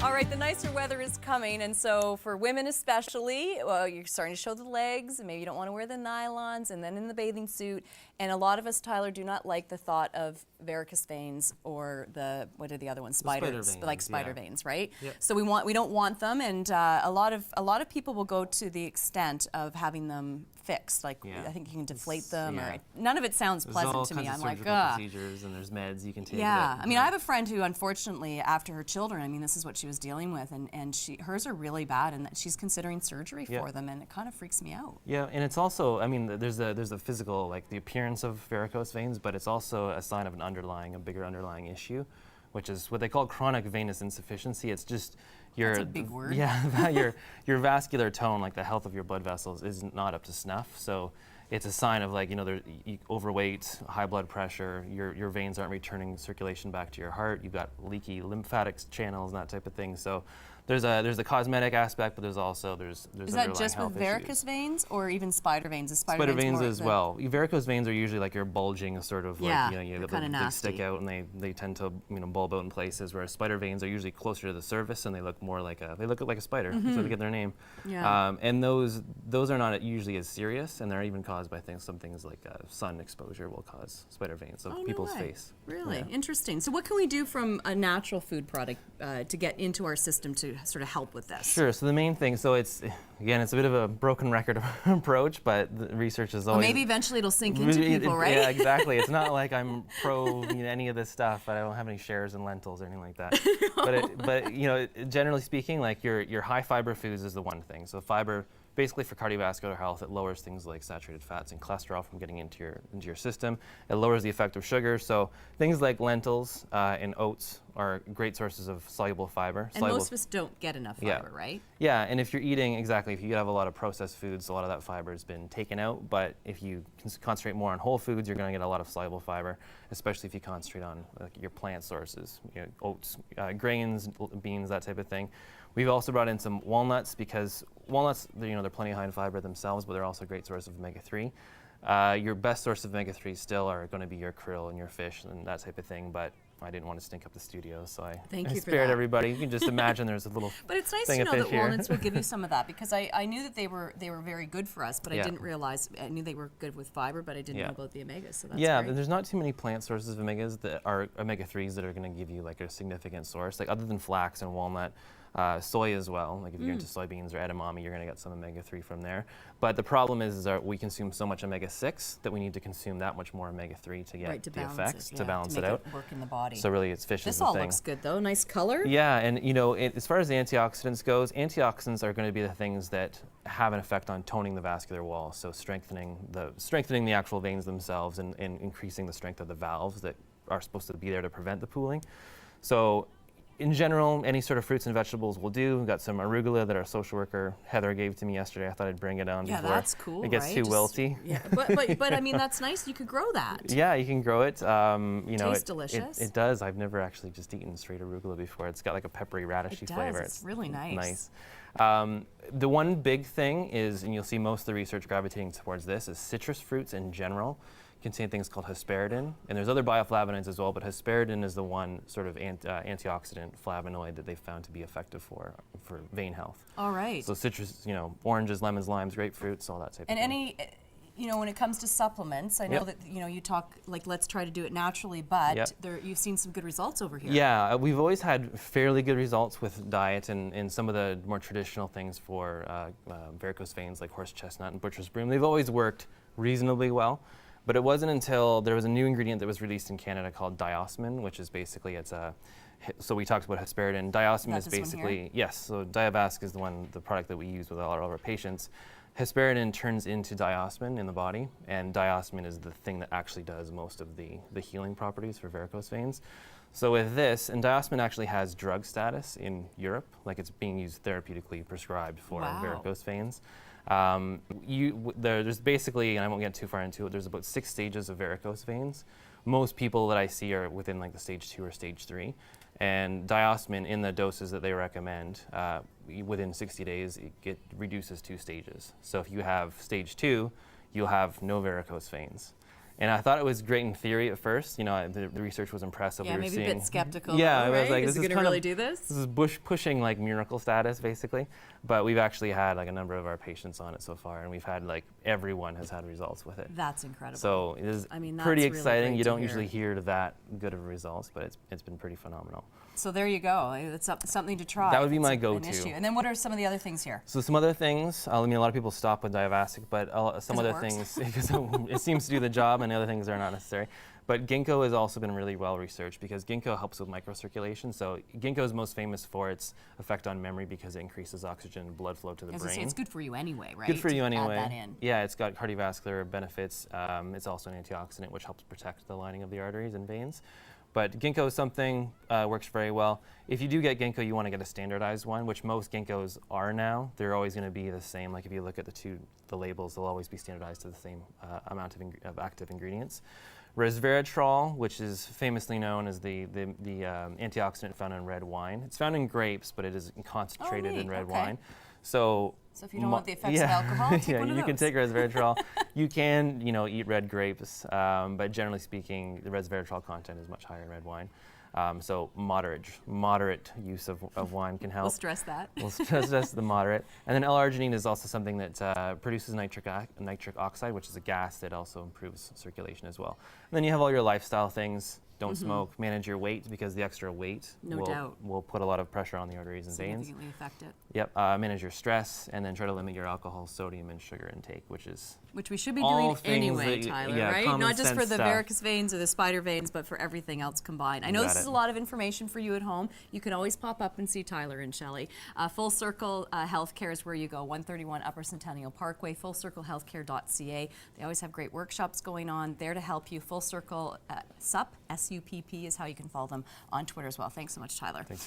All right, the nicer weather is coming, and so for women especially, well, you're starting to show the legs, and maybe you don't want to wear the nylons, and then in the bathing suit. And a lot of us, Tyler, do not like the thought of varicose veins or what are the other ones? Spiders, like spider veins, right? Yep. So we don't want them, and a lot of people will go to the extent of having them fixed. Like I think you can deflate them. Or none of it sounds pleasant to me. I'm like, procedures, and there's meds you can take. Yeah, I mean, I have a friend who, unfortunately, after her children, I mean, this is what she was dealing with, and hers are really bad, and that she's considering surgery for them, and it kind of freaks me out. Yeah, and it's also, I mean, there's a physical, like the appearance of varicose veins, but it's also a sign of a bigger underlying issue, which is what they call chronic venous insufficiency. It's just That's a big word. Yeah, your vascular tone, like the health of your blood vessels, is not up to snuff. So it's a sign of, like, overweight, high blood pressure, your veins aren't returning circulation back to your heart, you've got leaky lymphatic channels and that type of thing. So there's a cosmetic aspect, but there's Is that just with varicose veins, or even spider veins? Is spider veins as well. Varicose veins are usually like your bulging sort of, like, they stick out and they tend to bulb out in places, whereas spider veins are usually closer to the surface and they look more like a spider. That's where they get their name. Yeah. And those are not usually as serious, and they're even caused by some things like sun exposure will cause spider veins of people's face. Really? Yeah. Interesting. So what can we do from a natural food product to get into our system to sort of help with this? Sure. So the main thing, so it's a bit of a broken record approach, but the research is always... Well, maybe eventually it'll sink into people, right? Yeah, exactly. It's not like I'm pro any of this stuff. I don't have any shares in lentils or anything like that. But generally speaking, like your high fiber foods is the one thing. So fiber, basically for cardiovascular health, it lowers things like saturated fats and cholesterol from getting into your system. It lowers the effect of sugar. So things like lentils and oats are great sources of soluble fiber. And most of us don't get enough fiber, right? Yeah, and if you're eating, if you have a lot of processed foods, a lot of that fiber has been taken out. But if you concentrate more on whole foods, you're going to get a lot of soluble fiber, especially if you concentrate on your plant sources, oats, grains, beans, that type of thing. We've also brought in some walnuts, because walnuts, they're plenty high in fiber themselves, but they're also a great source of omega-3. Your best source of omega-3 still are going to be your krill and your fish and that type of thing, but I didn't want to stink up the studio, so I spared everybody. You can just imagine there's a little But it's nice to know that walnuts will give you some of that, because I knew that they were very good for us, but I didn't realize, I knew they were good with fiber, but I didn't know about the omegas, so that's great. There's not too many plant sources of omegas that are omega-3s that are going to give you like a significant source, like other than flax and walnut. Soy as well, like if you're into soybeans or edamame, you're going to get some omega-3 from there. But the problem is that we consume so much omega-6 that we need to consume that much more omega-3 to get the effects, to balance it out. Work in the body. So really, it's fish is the thing. This all looks good though, nice color. Yeah, and as far as the antioxidants goes, antioxidants are going to be the things that have an effect on toning the vascular wall, so strengthening the actual veins themselves and increasing the strength of the valves that are supposed to be there to prevent the pooling. So in general, any sort of fruits and vegetables will do. We've got some arugula that our social worker Heather gave to me yesterday. I thought I'd bring it on before that's cool, it gets too wilty. Yeah, but I mean, that's nice. You could grow that. Yeah, you can grow it. Tastes delicious. It does. I've never actually just eaten straight arugula before. It's got like a peppery, radishy flavor. It's really nice. The one big thing is, and you'll see most of the research gravitating towards this, is citrus fruits in general contain things called hesperidin, and there's other bioflavonoids as well, but hesperidin is the one sort of antioxidant flavonoid that they've found to be effective for vein health. All right. So citrus, oranges, lemons, limes, grapefruits, all that type of thing. And any, when it comes to supplements, I know that, you talk, like, let's try to do it naturally, but you've seen some good results over here. Yeah, we've always had fairly good results with diet and some of the more traditional things for varicose veins, like horse chestnut and butcher's broom. They've always worked reasonably well. But it wasn't until there was a new ingredient that was released in Canada called diosmin, which is basically, so we talked about hesperidin. Diosmin is basically, yes, so Diavasc is the product that we use with all of our patients. Hesperidin turns into diosmin in the body, and diosmin is the thing that actually does most of the healing properties for varicose veins. So with this, and diosmin actually has drug status in Europe, like it's being used therapeutically prescribed for varicose veins. There's basically, and I won't get too far into it, there's about 6 stages of varicose veins. Most people that I see are within like the stage 2 or stage 3. And diosmin, in the doses that they recommend, within 60 days, it reduces 2 stages. So if you have stage 2, you'll have no varicose veins. And I thought it was great in theory at first. You know, the research was impressive. Yeah, we were maybe seeing, a bit skeptical. Yeah, though, I was right? like, is this it is going to kind really of do this? This is pushing like miracle status, basically. But we've actually had like a number of our patients on it so far, and we've had like everyone has had results with it. That's incredible. So it is I mean, that's pretty really exciting. great You to don't hear. usually hear that good of results, but it's been pretty phenomenal. So there you go. It's something to try. That would be if my it's an go-to. issue. And then what are some of the other things here? So some other things, I mean, a lot of people stop with Diavastic, but some 'Cause it other works. things, because it seems to do the job, and the other things are not necessary. But ginkgo has also been really well researched because ginkgo helps with microcirculation. So ginkgo is most famous for its effect on memory because it increases oxygen blood flow to the As I say, brain. it's good for you anyway, right? Good for you to anyway. Add that in. Yeah, it's got cardiovascular benefits. It's also an antioxidant, which helps protect the lining of the arteries and veins. But ginkgo is something works very well. If you do get ginkgo, you want to get a standardized one, which most ginkgos are now. They're always going to be the same. Like if you look at the labels, they'll always be standardized to the same amount of active ingredients. Resveratrol, which is famously known as the antioxidant found in red wine. It's found in grapes, but it is concentrated in neat. red Okay. wine. So So if you don't want the effects of alcohol, take yeah, one of you can those. take resveratrol. You can, eat red grapes, but generally speaking, the resveratrol content is much higher in red wine. So moderate use of wine can help. We'll stress that. We'll stress the moderate. And then L-arginine is also something that produces nitric oxide, which is a gas that also improves circulation as well. And then you have all your lifestyle things. Don't smoke, manage your weight because the extra weight No doubt. will put a lot of pressure on the arteries and veins. Significantly affect it. Yep, manage your stress and then try to limit your alcohol, sodium, and sugar intake, which Which we should be all doing things anyway, that Tyler, yeah, right? common Not just for sense the stuff. varicose veins or the spider veins, but for everything else combined. I know got this is it. a lot of information for you at home. You can always pop up and see Tyler and Shelley. Full Circle Healthcare is where you go, 131 Upper Centennial Parkway, fullcirclehealthcare.ca. They always have great workshops going on there to help you. Full Circle SUP, S-U-P-P is how you can follow them on Twitter as well. Thanks so much, Tyler. Thanks.